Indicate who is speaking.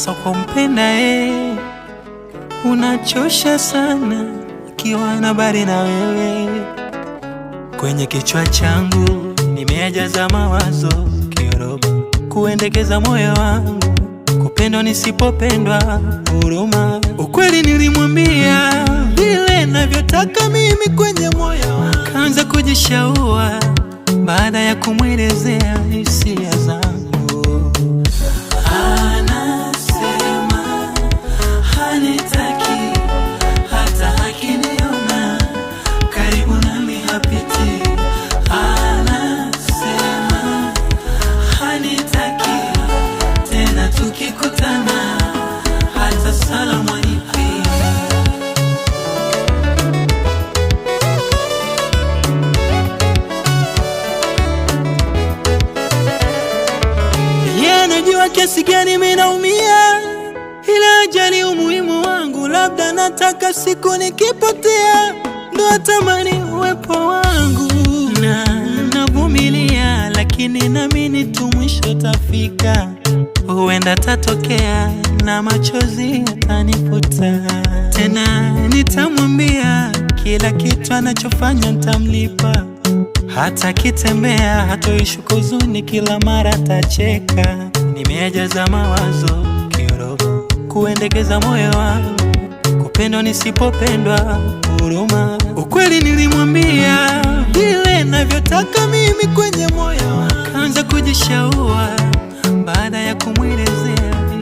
Speaker 1: hasa kwa mpenda unachosha sana ikiwa na bari na wewe. Kwenye kichwa changu nimejaza mawazo kiroba, kuendekeza moyo wangu, kupendwa nisipopendwa, huruma. Ukweli nilimwambia vile navyotaka mimi kwenye moyo wangu, kaanza kujishaua baada ya kumwelezea hisia zangu. Anasema hanitaki, hata akiniona karibu nami hapiti. Anasema hanitaki, tena tukikutana hata salamu hanipi. Anajua kiasi gani mimi naumia, ila ajali umuhimu wangu. Labda nataka siku nikipotea ndo atamani uwepo wangu. Na navumilia, lakini naamini tu mwisho tafika. Huenda tatokea na machozi atanifuta. Tena nitamwambia kila kitu anachofanya nitamlipa. Hata kitembea hatoishi huzuni, kila mara tacheka. Nimejaza mawazo kiroho, kuendekeza moyo wangu, kupendwa nisipopendwa, huruma. Ukweli nilimwambia vile navyotaka mimi kwenye moyo wangu, kaanza kujishaua baada ya kumwelezea